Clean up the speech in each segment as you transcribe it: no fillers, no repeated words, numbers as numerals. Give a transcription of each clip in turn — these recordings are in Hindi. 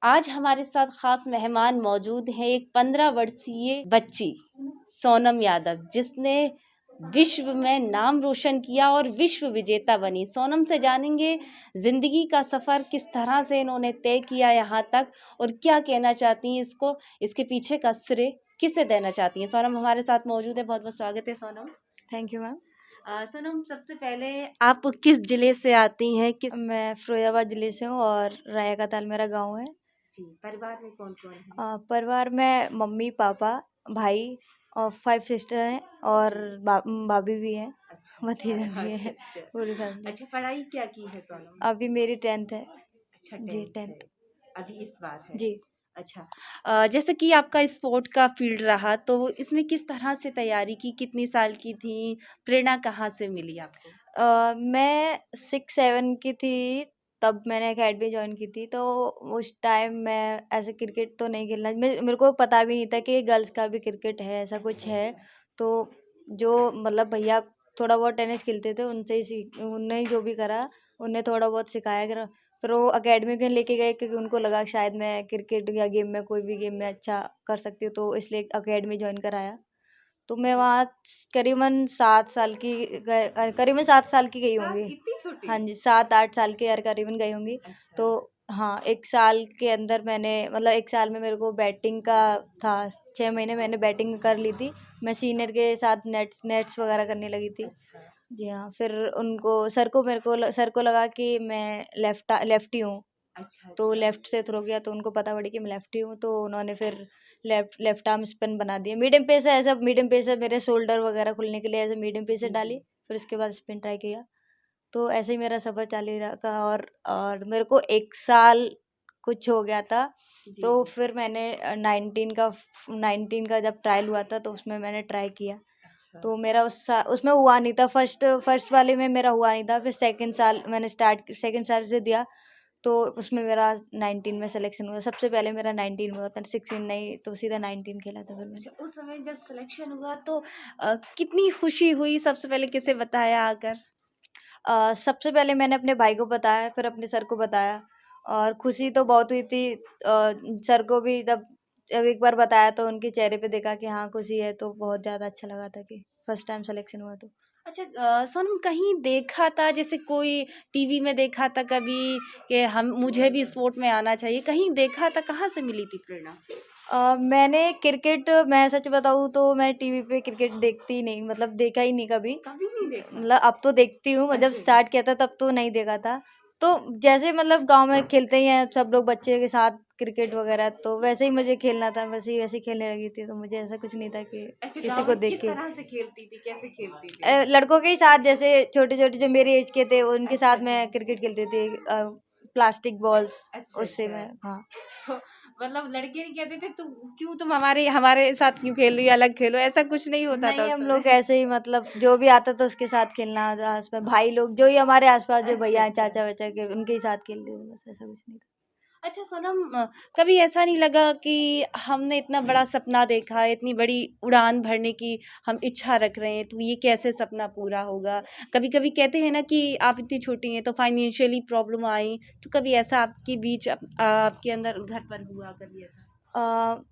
आज हमारे साथ खास मेहमान मौजूद हैं, एक 15 वर्षीय बच्ची सोनम यादव, जिसने विश्व में नाम रोशन किया और विश्व विजेता बनी। सोनम से जानेंगे जिंदगी का सफर किस तरह से इन्होंने तय किया यहाँ तक, और क्या कहना चाहती हैं इसको, इसके पीछे का श्रेय किसे देना चाहती हैं। सोनम हमारे साथ मौजूद है, बहुत बहुत स्वागत है Sonam. Thank you ma'am. Sonam, सबसे पहले आप किस जिले से आती हैं? मैं फिरोजाबाद जिले से हूँ और राया का ताल मेरा गांव है। जी, परिवार में कौन कौन है? परिवार में मम्मी पापा भाई और 5 सिस्टर हैं और भाभी भी हैं, अच्छा भतीजा अच्छा भी अच्छा है, अच्छा। पूरी फैमिली। अच्छा, पढ़ाई क्या की है सोनम? अभी मेरी 10th है। अच्छा, जी 10th है। 10th। अभी इस बार है। जी। अच्छा, जैसे कि आपका स्पोर्ट का फील्ड रहा, तो इसमें किस तरह से तैयारी की? कितनी साल की थी? प्रेरणा कहाँ से मिली आपको? मैं 6-7 की थी तब मैंने एकेडमी ज्वाइन की थी। तो उस टाइम मैं ऐसे क्रिकेट तो नहीं खेलना, मेरे को पता भी नहीं था कि गर्ल्स का भी क्रिकेट है, ऐसा कुछ है। तो जो मतलब भैया थोड़ा बहुत टेनिस खेलते थे उनसे ही सीख, उनने ही जो भी करा उनने थोड़ा बहुत सिखाया करा। फिर वो अकेडमी में लेके गए क्योंकि उनको लगा शायद मैं क्रिकेट या गेम में कोई भी गेम में अच्छा कर सकती हूँ, तो इसलिए अकेडमी ज्वाइन कराया। तो मैं वहाँ करीबन 7 साल की करीबन 7 साल की गई होंगी। इतनी छोटी? हाँ जी, 7-8 साल की यार करीबन गई होंगी। अच्छा। तो हाँ, 1 साल के अंदर मैंने मतलब 1 साल में मेरे को बैटिंग का था, 6 महीने मैंने बैटिंग कर ली थी। मैं सीनियर के साथ नेट्स वगैरह करने लगी थी। अच्छा जी हाँ, फिर उनको सर को लगा कि मैं लेफ्टी हूँ। अच्छा तो अच्छा। लेफ्ट से थ्रो किया तो उनको पता पड़ी कि मैं लेफ्टी हूँ, तो उन्होंने फिर लेफ्ट आर्म स्पिन बना दिया। मीडियम पेस है, ऐसा मीडियम पेस है, मेरे शोल्डर वगैरह खुलने के लिए ऐसे मीडियम पेस जी डाली। जी। फिर उसके बाद स्पिन ट्राई किया। तो ऐसे ही मेरा सफ़र जारी रहा और मेरे को 1 साल कुछ हो गया था। जी तो जी। फिर मैंने 19 का जब ट्रायल हुआ था तो उसमें मैंने ट्राई किया। अच्छा तो मेरा उसमें हुआ नहीं था, फर्स्ट वाले में मेरा हुआ नहीं था। फिर सेकंड साल से दिया तो उसमें मेरा 19 में सिलेक्शन हुआ। सबसे पहले मेरा 19 में हुआ था, 16 नहीं, तो सीधा 19 खेला था फिर मैंने। अच्छा, उस समय जब सिलेक्शन हुआ तो कितनी खुशी हुई? सबसे पहले किसे बताया आकर? सबसे पहले मैंने अपने भाई को बताया, फिर अपने सर को बताया और खुशी तो बहुत हुई थी। सर को भी जब एक बार बताया तो उनके चेहरे पे देखा कि हाँ खुशी है, तो बहुत ज़्यादा अच्छा लगा था कि फर्स्ट टाइम सिलेक्शन हुआ तो। अच्छा, सोनम, कहीं देखा था, जैसे कोई टीवी में देखा था कभी कि हम मुझे भी स्पोर्ट में आना चाहिए, कहीं देखा था? कहाँ से मिली थी प्रेरणा? मैंने क्रिकेट, मैं सच बताऊँ तो मैं टीवी पे क्रिकेट देखती ही नहीं, मतलब देखा ही नहीं कभी। कभी नहीं देखा? मतलब अब तो देखती हूँ, जब अच्छा। स्टार्ट किया था तब तो नहीं देखा था। तो जैसे मतलब गाँव में खेलते ही हैं सब लोग बच्चे के साथ क्रिकेट वगैरह, तो वैसे ही मुझे खेलना था, वैसे ही खेलने लगी थी। तो मुझे ऐसा कुछ नहीं था कि अच्छा, किसी गाँव को में देख किस के। तरह से खेलती थी? कैसे खेलती थी? लड़कों के ही साथ, जैसे छोटे-छोटे जो मेरी एज के थे उनके अच्छा साथ अच्छा। मैं क्रिकेट खेलती थी। प्लास्टिक बॉल्स अच्छा उससे अच्छा। मैं, हाँ। तो मतलब लड़के नहीं कहते थे तुम हमारे हमारे साथ क्यों खेल रही हो, अलग खेलो, ऐसा कुछ नहीं होता था नहीं, उस हम लोग समय? ऐसे ही मतलब जो भी आता था उसके साथ खेलना, आस-पास भाई लोग जो ही हमारे आस-पास जो अच्छा भैया हैं, अच्छा। चाचा-वाचा के उनके ही साथ खेलते थे, बस ऐसा कुछ नहीं था। अच्छा सोनम, कभी ऐसा नहीं लगा कि हमने इतना बड़ा सपना देखा है, इतनी बड़ी उड़ान भरने की हम इच्छा रख रहे हैं, तो ये कैसे सपना पूरा होगा? कभी कभी कहते हैं ना कि आप इतनी छोटी हैं तो फाइनेंशियली प्रॉब्लम आई, तो कभी ऐसा आपके बीच आपके अंदर घर पर हुआ कभी ऐसा?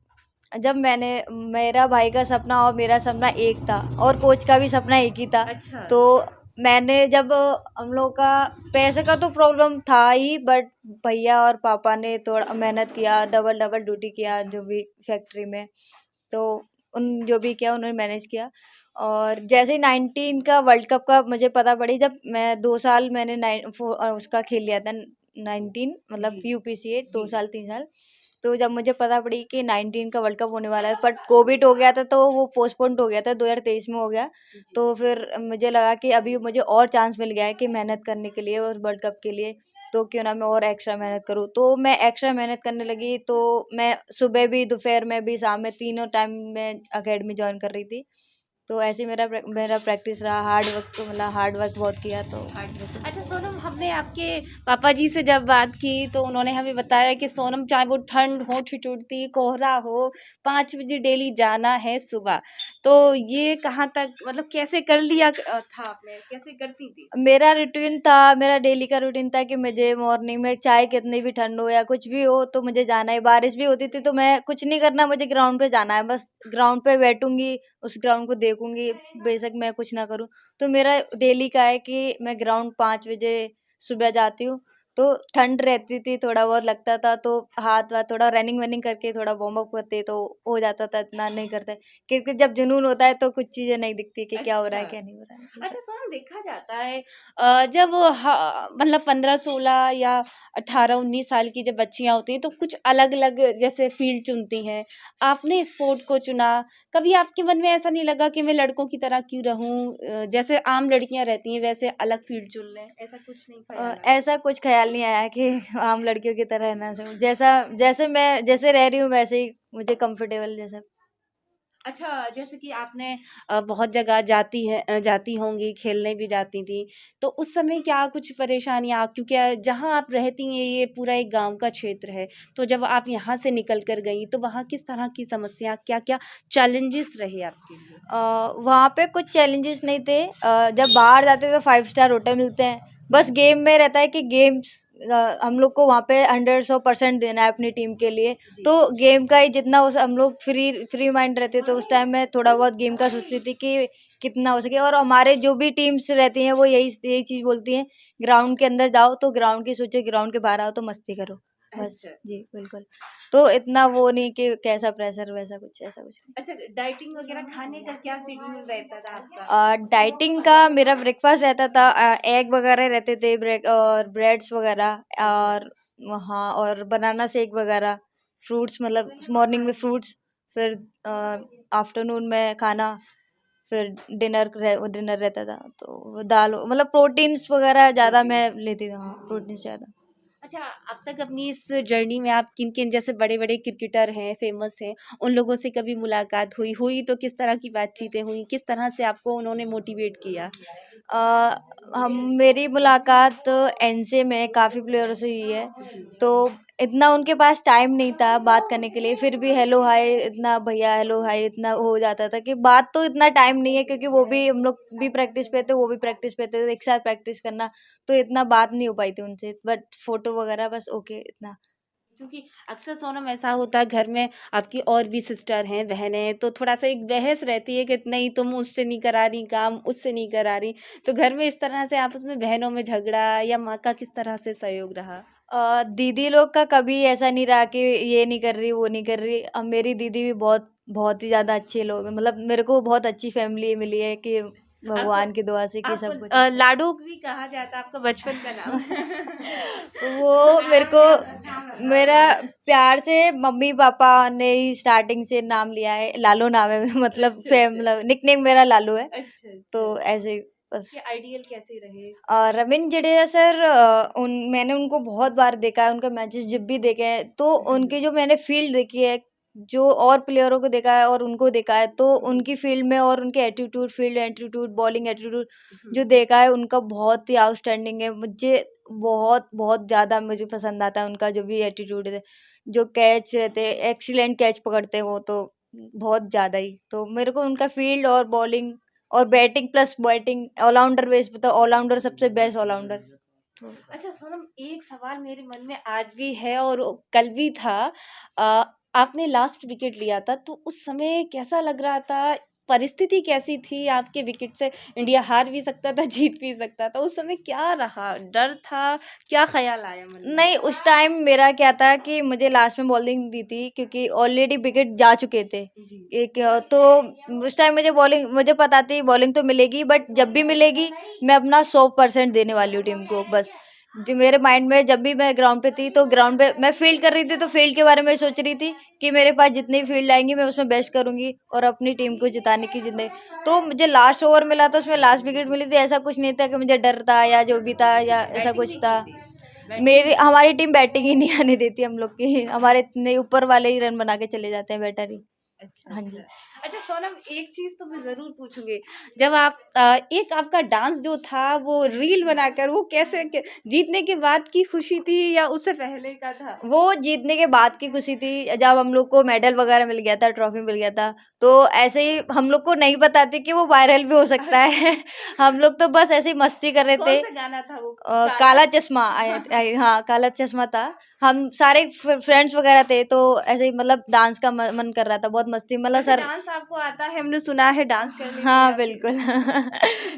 जब मेरा भाई का सपना और मेरा सपना एक था और कोच का भी सपना एक ही था। अच्छा। तो मैंने जब हम लोग का पैसे का तो प्रॉब्लम था ही, बट भैया और पापा ने थोड़ा मेहनत किया, डबल डबल ड्यूटी किया जो भी फैक्ट्री में। तो उन जो भी किया उन्होंने मैनेज किया। और जैसे ही 19 का वर्ल्ड कप का मुझे पता पड़ी, जब मैं 2 साल मैंने उसका खेल लिया था, 19 मतलब जी यूपीसीए, जी। 2 साल 3 साल। तो जब मुझे पता पड़ी कि 19 का वर्ल्ड कप होने वाला है, बट कोविड हो गया था तो वो पोस्टपोन्ड हो गया था, 2023 में हो गया। जी। तो फिर मुझे लगा कि अभी मुझे और चांस मिल गया है कि मेहनत करने के लिए और वर्ल्ड कप के लिए, तो क्यों ना मैं और एक्स्ट्रा मेहनत करूँ। तो मैं एक्स्ट्रा मेहनत करने लगी, तो मैं सुबह भी, दोपहर में भी, शाम में, तीनों टाइम में अकेडमी जॉइन कर रही थी। तो ऐसे ही मेरा प्रैक्टिस रहा, हार्ड वर्क, तो मतलब हार्ड वर्क बहुत किया तो। अच्छा सोनम, हमने आपके पापा जी से जब बात की तो उन्होंने हमें बताया कि सोनम चाहे वो ठंड हो, ठिठुरती, कोहरा हो, 5 बजे डेली जाना है सुबह। तो ये कहाँ तक मतलब कैसे कर लिया था आपने? कैसे करती थी? मेरा डेली का रूटीन था कि मुझे मॉर्निंग में चाहे कितनी भी ठंड हो या कुछ भी हो तो मुझे जाना है। बारिश भी होती थी तो मैं कुछ नहीं करना, मुझे ग्राउंड पे जाना है, बस ग्राउंड पे बैठूंगी, उस ग्राउंड को देखूंगी, बेशक मैं कुछ ना करूँ। तो मेरा डेली का है कि मैं ग्राउंड 5 बजे सुबह जाती हूँ। तो ठंड रहती थी, थोड़ा बहुत लगता था तो हाथ वाथ थोड़ा रनिंग वनिंग करके थोड़ा वार्म अप करते तो हो जाता था, इतना नहीं करते क्योंकि जब जुनून होता है तो कुछ चीजें नहीं दिखती कि क्या हो रहा अच्छा। है क्या नहीं हो रहा है। अच्छा सोनम, देखा जाता है जब मतलब 15-16 या 18-19 साल की जब बच्चियां होती हैं तो कुछ अलग-अलग जैसे फील्ड चुनती हैं। आपने स्पोर्ट को चुना, कभी आपके मन में ऐसा नहीं लगा कि मैं लड़कों की तरह क्यों रहूं, जैसे आम लड़कियां रहती हैं वैसे अलग फील्ड चुन लें, ऐसा कुछ नहीं ख्याल आया? ऐसा कुछ ख्याल नहीं आया कि आम लड़कियों की तरह रहना चाहूँ, जैसा जैसे मैं जैसे रह रही हूँ वैसे ही मुझे कंफर्टेबल जैसा। अच्छा, जैसे कि आपने बहुत जगह जाती होंगी, खेलने भी जाती थी, तो उस समय क्या कुछ परेशानियाँ, क्योंकि जहाँ आप रहती हैं ये पूरा एक गाँव का क्षेत्र है, तो जब आप यहाँ से निकल कर गईं, तो वहाँ किस तरह की समस्या, क्या-क्या चैलेंजेस रहे आपके लिए? वहाँ पे कुछ चैलेंजेस नहीं थे। जब बाहर जाते तो 5 स्टार होटल मिलते हैं। बस गेम में रहता है कि गेम्स हम लोग को वहाँ पे 100% देना है अपनी टीम के लिए। जी। तो गेम का ही जितना उस हम लोग फ्री फ्री माइंड रहते तो उस टाइम मैं थोड़ा बहुत गेम का सोचती थी कि कितना हो सके, और हमारे जो भी टीम्स रहती हैं वो यही यही चीज़ बोलती हैं, ग्राउंड के अंदर जाओ तो ग्राउंड की सोचो, ग्राउंड के बाहर आओ तो मस्ती करो। बस। अच्छा। जी, बिल्कुल। तो इतना वो नहीं कि कैसा प्रेशर वैसा कुछ, ऐसा कुछ नहीं। अच्छा, डाइटिंग वगैरह खाने का क्या शेड्यूल रहता था आपका? डाइटिंग का मेरा ब्रेकफास्ट रहता था, एग वगैरह रहते थे, ब्रेक और ब्रेड्स वगैरह, अच्छा। और हाँ, और बनाना शेक वगैरह, फ्रूट्स, मतलब मॉर्निंग में फ्रूट्स, फिर आफ्टरनून में खाना, फिर डिनर रहता था तो दाल, मतलब प्रोटीन्स वगैरह ज़्यादा मैं प्रोटीन। लेती थी, हाँ, प्रोटीन्स ज़्यादा। अच्छा, अब तक अपनी इस जर्नी में आप किन-किन जैसे बड़े-बड़े क्रिकेटर हैं, फेमस हैं, उन लोगों से कभी मुलाकात हुई? हुई तो किस तरह की बातचीतें हुई? किस तरह से आपको उन्होंने मोटिवेट किया? अ, हम मेरी मुलाकात एनसीए में काफ़ी प्लेयरों से हुई है, जी। तो इतना उनके पास टाइम नहीं था बात करने के लिए, फिर भी हेलो हाय इतना, भैया हेलो हाय इतना हो जाता था कि बात, तो इतना टाइम नहीं है क्योंकि वो भी, हम लोग भी प्रैक्टिस पे थे, वो भी प्रैक्टिस पे थे, तो एक साथ प्रैक्टिस करना, तो इतना बात नहीं हो पाई थी उनसे, बट फोटो वगैरह बस ओके इतना। क्योंकि अक्सर सोनम ऐसा होता है घर में आपकी और भी सिस्टर हैं, बहनें हैं, तो थोड़ा-सा एक बहस रहती है कि नहीं तुम उससे नहीं करा रही काम, उससे नहीं करा रही। तो घर में इस तरह से आपस में बहनों में झगड़ा या माँ का किस तरह से सहयोग रहा? दीदी लोग का कभी ऐसा नहीं रहा कि ये नहीं कर रही, वो नहीं कर रही। अब मेरी दीदी भी बहुत बहुत ही ज़्यादा अच्छे लोग हैं, मतलब मेरे को बहुत अच्छी फैमिली मिली है कि आपको भगवान की दुआ से कि आपको सब कुछ अच्छा है। लाडो भी कहा जाता है, आपका बचपन का नाम। वो मेरे को मेरा प्यार से मम्मी-पापा ने ही स्टार्टिंग से नाम लिया है, लालू नाम है मतलब अच्छा, अच्छा। मतलब निकनेम मेरा लालू है, अच्छा, अच्छा। तो ऐसे ही बस। आपके आइडियल कैसे रहे? रवींद्र जडेजा सर, उन मैंने उनको बहुत बार देखा है, उनके मैचेस जब भी देखे हैं, तो जी। उनकी जो मैंने फ़ील्ड देखी है, जो और प्लेयरों को देखा है और उनको देखा है, तो जी। उनकी फ़ील्ड में और उनके attitude, field attitude, bowling attitude हुँ। जो देखा है, उनका बहुत ही आउटस्टैंडिंग है। मुझे बहुत, बहुत ज़्यादा मुझे पसंद आता है उनका जो भी एटीट्यूड है। जो कैच रहते हैं, एक्सीलेंट कैच पकड़ते हैं वो तो बहुत ज़्यादा ही। तो मेरे को उनका फ़ील्ड और बॉलिंग और batting plus batting all-rounder base पे, तो ऑल-राउंडर सबसे बेस्ट ऑल-राउंडर। तो अच्छा सोनम, एक सवाल मेरे मन में आज भी है और कल भी था। आपने लास्ट विकेट लिया था तो उस समय कैसा लग रहा था? परिस्थिति कैसी थी? आपके विकेट से इंडिया हार भी सकता था, जीत भी सकता था। उस समय क्या रहा? डर था? क्या ख़्याल आया मन में? नहीं, उस टाइम मेरा क्या था कि मुझे लास्ट में बॉलिंग दी थी क्योंकि ऑलरेडी विकेट जा चुके थे। जी। एक तो उस टाइम मुझे पता थी बॉलिंग तो मिलेगी, बट जब भी मिलेगी मैं अपना 100% देने वाली हूँ टीम को बस। जो मेरे माइंड में जब भी मैं ग्राउंड पे थी तो ग्राउंड पे मैं फ़ील्ड कर रही थी तो फ़ील्ड के बारे में सोच रही थी कि मेरे पास जितनी फ़ील्ड आएँगी मैं उसमें बेस्ट करूँगी और अपनी टीम को जिताने की जितने। तो मुझे लास्ट ओवर मिला था उसमें लास्ट विकेट मिली थी, ऐसा कुछ नहीं था कि मुझे डर था या जो भी था या ऐसा बैटिंग कुछ नहीं था। की थी? बैटिंग मेरी नहीं की? हमारी टीम बैटिंग ही नहीं आने देती हम लोग की, हमारे इतने ऊपर वाले ही रन बना के चले जाते हैं बैटर ही। अच्छा, हाँ अच्छा। जी। अच्छा सोनम, एक चीज तो मैं जरूर पूछूंगी, जब आप एक आपका डांस जो था वो रील बनाकर, वो कैसे जीतने के बाद की खुशी थी या उससे पहले का था? वो जीतने के बाद की खुशी थी, जब हम लोग को मेडल वगैरह मिल गया था, ट्रॉफी मिल गया था, तो ऐसे ही हम लोग को नहीं पता थी कि वो वायरल भी हो सकता है। हम लोग तो बस ऐसे ही मस्ती कर रहे थे। कौन सा गाना था वो? काला चश्मा हाँ, काला चश्मा था। हम सारे फ्रेंड्स वगैरह थे, तो ऐसे ही मतलब डांस का मन कर रहा था, बहुत मस्ती, मतलब अच्छा, सर। डांस आपको आता है? हमने सुना है डांस करने के लिए हाँ, आप। बिल्कुल।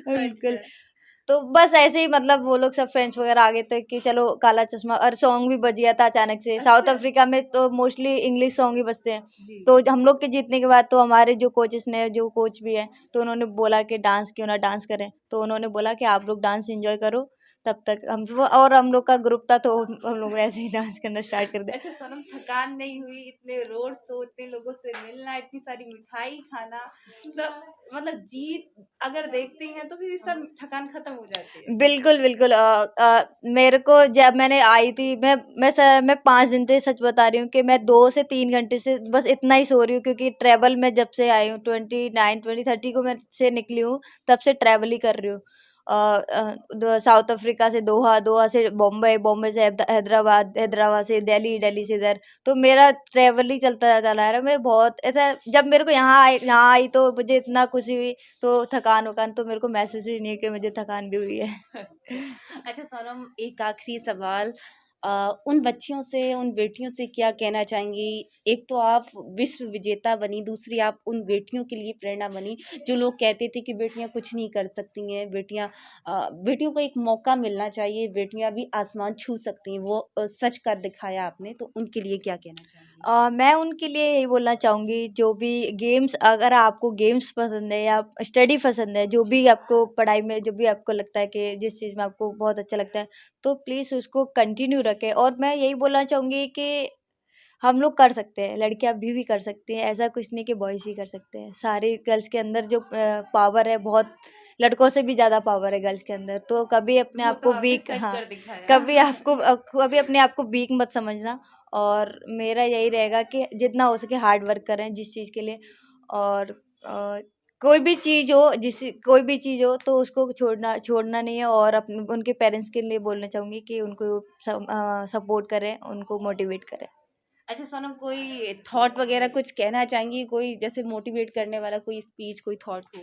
बिल्कुल। अच्छा। तो बस ऐसे ही मतलब वो लोग सब फ्रेंड्स वगैरह आ गए थे कि चलो काला चश्मा, और सॉन्ग भी बज गया था अचानक से। साउथ अच्छा। अफ्रीका में तो मोस्टली इंग्लिश सॉन्ग ही बजते हैं। जी। तो हम लोग के जीतने के बाद तो हमारे जो कोचेस ने, जो कोच भी है, तो उन्होंने बोला कि डांस क्यों ना डांस करें। तो उन्होंने बोला कि आप लोग डांस एंजॉय करो। तब तक हम लोग का ग्रुप था, तो हम लोग ने ऐसे ही डांस करना स्टार्ट कर दिया। अच्छा सोनम, थकान नहीं हुई? इतने रोड शो, इतने लोगों से मिलना, इतनी सारी मिठाई खाना, सब मतलब जीत अगर देखते हैं तो फिर सब थकान खत्म हो जाती है। बिल्कुल, बिल्कुल। मेरे को जब मैंने आई थी, मैं 5 दिन से सच बता रही हूँ कि मैं 2 से 3 घंटे से बस इतना ही सो रही हूँ, क्योंकि ट्रैवल में जब से आई हूँ 29 को मैं से निकली हूँ, तब से ट्रैवल ही कर रही हूँ। साउथ अफ्रीका से दोहा, दोहा से बॉम्बे, बॉम्बे से हैदराबाद, हैदराबाद से दिल्ली, दिल्ली से इधर। तो मेरा ट्रैवल ही चलता चला आ रहा है। मैं बहुत ऐसा, जब मेरे को यहाँ आई तो मुझे इतना खुशी हुई, तो थकान-वकान तो मेरे को महसूस ही नहीं है कि मुझे थकान भी हुई है। अच्छा सोनम, एक आखिरी सवाल, उन बच्चियों से, उन बेटियों से क्या कहना चाहेंगी? एक तो आप विश्व विजेता बनी, दूसरी आप उन बेटियों के लिए प्रेरणा बनी जो लोग कहते थे कि बेटियां कुछ नहीं कर सकती हैं, बेटियों को एक मौका मिलना चाहिए, बेटियां भी आसमान छू सकती हैं, वो सच कर दिखाया आपने, तो उनके लिए क्या कहना चाहेंगी? मैं उनके लिए यही बोलना चाहूँगी, जो भी गेम्स, अगर आपको गेम्स पसंद है या स्टडी पसंद है, जो भी आपको पढ़ाई में, जो भी आपको लगता है कि जिस चीज़ में आपको बहुत अच्छा लगता है, तो प्लीज़ उसको कंटिन्यू रखें। और मैं यही बोलना चाहूँगी कि हम लोग कर सकते हैं, लड़कियाँ भी कर सकती हैं, ऐसा कुछ नहीं कि बॉयज़ ही कर सकते हैं। सारी गर्ल्स के अंदर जो पावर है, बहुत लड़कों से भी ज़्यादा पावर है गर्ल्स के अंदर। तो कभी अपने वो आप तो को आपने वीक, सच हाँ, कर दिखाया। कभी अपने आप को वीक मत समझना। और मेरा यही रहेगा कि जितना हो सके हार्ड वर्क करें जिस चीज़ के लिए। और कोई भी चीज़ हो तो उसको छोड़ना नहीं है। और उनके पेरेंट्स के लिए बोलना चाहूँगी कि उनको सपोर्ट करें, उनको मोटिवेट करें। अच्छा सोनम, कोई थॉट वगैरह कुछ कहना चाहेंगी, कोई जैसे मोटिवेट करने वाला कोई स्पीच, कोई थॉट हो?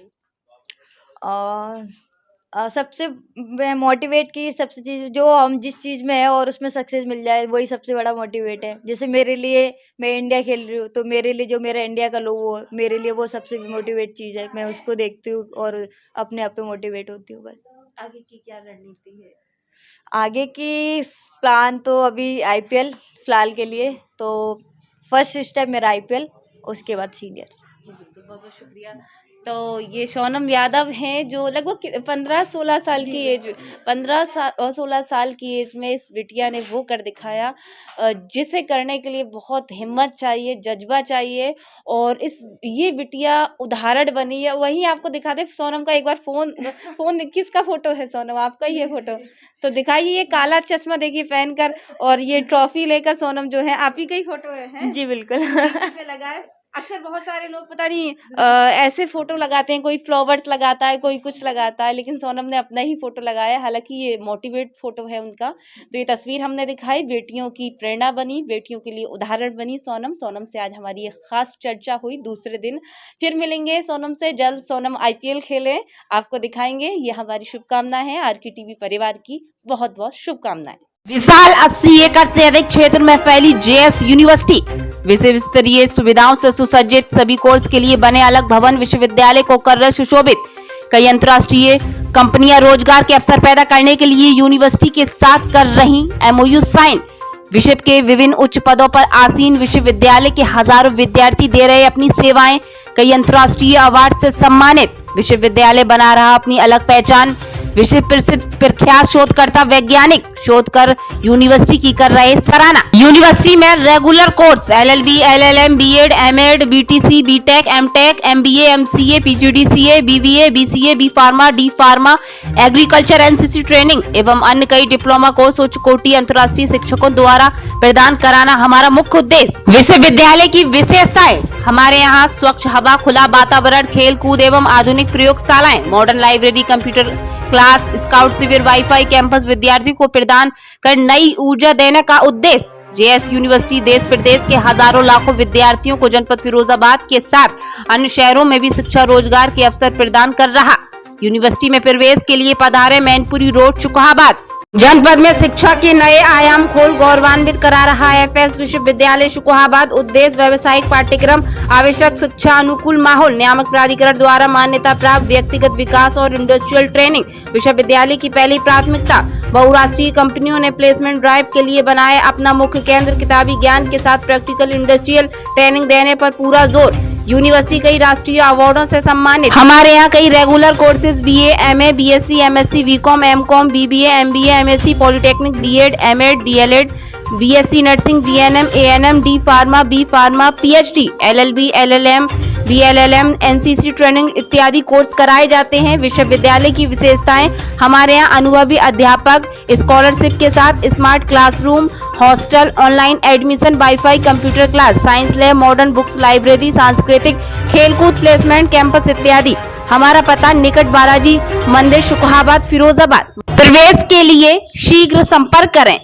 अ सबसे मोटिवेट की सबसे चीज़, जो हम जिस चीज़ में है और उसमें सक्सेस मिल जाए, वही सबसे बड़ा मोटिवेट है। जैसे मेरे लिए, मैं इंडिया खेल रही हूँ, तो मेरे लिए जो मेरा इंडिया का लोगो है, मेरे लिए वो सबसे मोटिवेट चीज़ है। मैं उसको देखती हूँ और अपने आप पे मोटिवेट होती हूँ बस। आगे की क्या रणनीति है? आगे की प्लान तो अभी आईपीएल फिलहाल के लिए, तो फर्स्ट स्टेप मेरा आईपीएल, उसके बाद सीनियर। जी बिल्कुल, बहुत बहुत शुक्रिया। तो ये सोनम यादव हैं जो लगभग 15-16 साल की एज, 16 साल की एज में इस बिटिया ने वो कर दिखाया, जिसे करने के लिए बहुत हिम्मत चाहिए, जज्बा चाहिए। और ये बिटिया उदाहरण बनी है। वहीं आपको दिखा दे सोनम का एक बार फोन किसका फोटो है सोनम? आपका ही है फोटो? तो दिखाइए, ये काला चश्मा देखिए पहन कर, और ये ट्रॉफी लेकर सोनम जो है, आप ही का ही फोटो है? जी, बिल्कुल। पे लगाए। अक्सर बहुत सारे लोग पता नहीं ऐसे फोटो लगाते हैं, कोई फ्लावर्स लगाता है, कोई कुछ लगाता है, लेकिन सोनम ने अपना ही फोटो लगाया। हालांकि ये मोटिवेट फोटो है उनका। तो ये तस्वीर हमने दिखाई, बेटियों की प्रेरणा बनी, बेटियों के लिए उदाहरण बनी सोनम से आज हमारी ये खास चर्चा हुई। दूसरे दिन फिर मिलेंगे सोनम से जल्द। सोनम आईपीएल खेले, आपको दिखाएंगे। ये हमारी शुभकामना है, आरके टीवी परिवार की बहुत बहुत शुभकामनाएं। विशाल 80 एकड़ से अधिक क्षेत्र में फैली जेएस यूनिवर्सिटी, विश्व स्तरीय सुविधाओं से सुसज्जित, सभी कोर्स के लिए बने अलग भवन, विश्वविद्यालय को कर रहे सुशोभित। कई अंतर्राष्ट्रीय कंपनियां रोजगार के अवसर पैदा करने के लिए यूनिवर्सिटी के साथ कर रही एमओयू साइन। विश्व के विभिन्न उच्च पदों पर आसीन विश्वविद्यालय के हजारों विद्यार्थी दे रहे अपनी सेवाएं। कई अंतर्राष्ट्रीय अवार्ड से सम्मानित, विश्वविद्यालय बना रहा अपनी अलग पहचान। विश्व प्रसिद्ध प्रख्यात शोधकर्ता वैज्ञानिक शोध कर यूनिवर्सिटी की कर रहे सराहना। यूनिवर्सिटी में regular course LLB, LLM, B.Ed, M.Ed, BTC, BTech, M.Tech, MBA, MCA, PGDCA, BBA, BCA, B Pharma, D Pharma, agriculture, NCC training एवं अन्य कई डिप्लोमा कोर्स उच्च कोटि अंतर्राष्ट्रीय शिक्षकों द्वारा प्रदान कराना हमारा मुख्य उद्देश्य। विश्वविद्यालय की विशेषताएं, हमारे यहाँ स्वच्छ हवा, खुला वातावरण, खेल कूद एवं आधुनिक प्रयोगशालाएं, modern library, computer class, scout शिविर, वाईफाई कैंपस विद्यार्थियों को प्रदान कर नई ऊर्जा देने का उद्देश्य। JS यूनिवर्सिटी देश प्रदेश के हजारों लाखों विद्यार्थियों को जनपद फिरोजाबाद के साथ अन्य शहरों में भी शिक्षा रोजगार के अवसर प्रदान कर रहा। यूनिवर्सिटी में प्रवेश के लिए पधारे मैनपुरी रोड, शुकोहाबाद। जनपद में शिक्षा के नए आयाम खोल गौरवान्वित करा रहा है FS विश्वविद्यालय शुकोहाबाद। उद्देश्य व्यावसायिक पाठ्यक्रम, आवश्यक शिक्षा, अनुकूल माहौल, नियामक प्राधिकरण द्वारा मान्यता प्राप्त व्यक्तिगत विकास और इंडस्ट्रियल ट्रेनिंग। विश्वविद्यालय की पहली प्राथमिकता, बहुराष्ट्रीय कंपनियों ने प्लेसमेंट ड्राइव के लिए बनाए अपना मुख्य केंद्र। किताबी ज्ञान के साथ प्रैक्टिकल इंडस्ट्रियल ट्रेनिंग देने पर पूरा जोर। यूनिवर्सिटी कई राष्ट्रीय अवार्डों से सम्मानित। हमारे यहाँ कई regular courses BA, MA, BSc, MSc, BCom, MCom, BBA, MBA, MSc, polytechnic, B.Ed, M.Ed, DLEd, BSc nursing, GNM, ANM, D Pharma, B Pharma, PhD, LLB, LLM, BLLM, NCC training इत्यादि कोर्स कराए जाते हैं। विश्वविद्यालय की विशेषताएं, हमारे यहाँ अनुभवी अध्यापक, स्कॉलरशिप के साथ smart classroom, hostel, online admission, wifi, computer class, science lab, modern books, library, सांस्कृतिक, खेलकूद, प्लेसमेंट कैंपस इत्यादि। हमारा पता निकट बालाजी मंदिर, शुकोहाबाद, फिरोजाबाद। प्रवेश के लिए शीघ्र संपर्क करें।